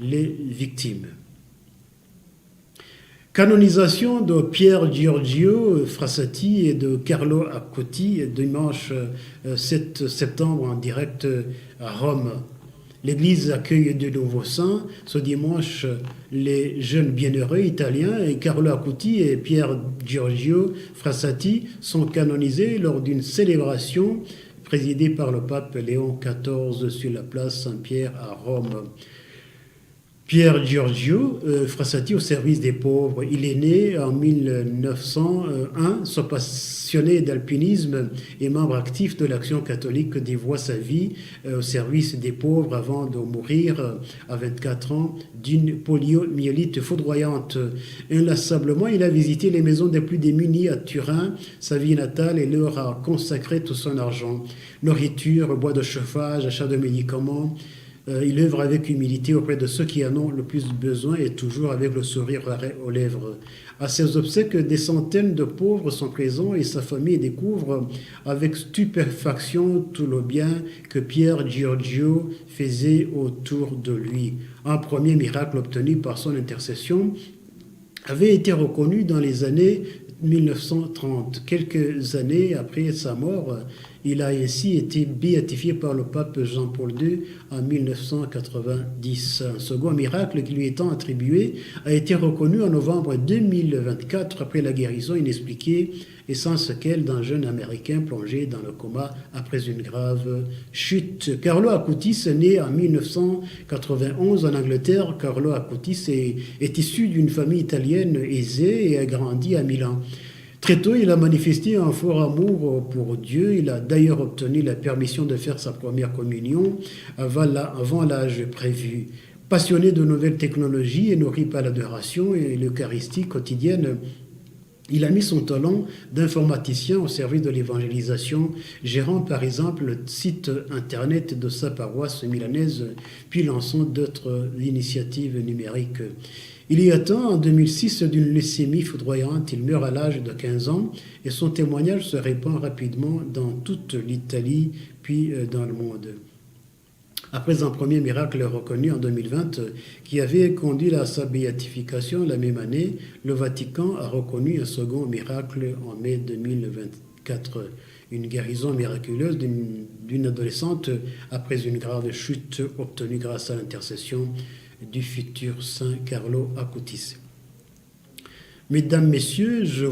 les victimes. Canonisation de Pier Giorgio Frassati et de Carlo Acutis dimanche 7 septembre en direct à Rome. L'Église accueille de nouveaux saints. Ce dimanche, les jeunes bienheureux italiens et Carlo Acutis et Pier Giorgio Frassati sont canonisés lors d'une célébration présidée par le pape Léon XIV sur la place Saint-Pierre à Rome. Pier Giorgio Frassati au service des pauvres. Il est né en 1901, son passionné d'alpinisme et membre actif de l'Action catholique dévoie sa vie au service des pauvres avant de mourir à 24 ans d'une poliomyélite foudroyante. Inlassablement, il a visité les maisons des plus démunis à Turin, sa vie natale, et leur a consacré tout son argent. Nourriture, bois de chauffage, achat de médicaments. Il œuvre avec humilité auprès de ceux qui en ont le plus besoin et toujours avec le sourire aux lèvres. À ses obsèques, des centaines de pauvres sont présents et sa famille découvre avec stupéfaction tout le bien que Pier Giorgio faisait autour de lui. Un premier miracle obtenu par son intercession avait été reconnu dans les années 1930. Quelques années après sa mort, il a ainsi été béatifié par le pape Jean-Paul II en 1990. Un second miracle qui lui étant attribué a été reconnu en novembre 2024 après la guérison inexpliquée et sans séquelles d'un jeune Américain plongé dans le coma après une grave chute. Carlo Acutis, né en 1991 en Angleterre, Carlo Acutis est issu d'une famille italienne aisée et a grandi à Milan. Très tôt, il a manifesté un fort amour pour Dieu. Il a d'ailleurs obtenu la permission de faire sa première communion avant l'âge prévu. Passionné de nouvelles technologies et nourri par l'adoration et l'Eucharistie quotidienne, il a mis son talent d'informaticien au service de l'évangélisation, gérant par exemple le site internet de sa paroisse milanaise, puis lançant d'autres initiatives numériques. Il y atteint en 2006 d'une leucémie foudroyante. Il meurt à l'âge de 15 ans et son témoignage se répand rapidement dans toute l'Italie, puis dans le monde. Après un premier miracle reconnu en 2020 qui avait conduit à sa béatification la même année, le Vatican a reconnu un second miracle en mai 2024. Une guérison miraculeuse d'une adolescente après une grave chute obtenue grâce à l'intercession du futur saint Carlo Acutis. Mesdames, Messieurs, je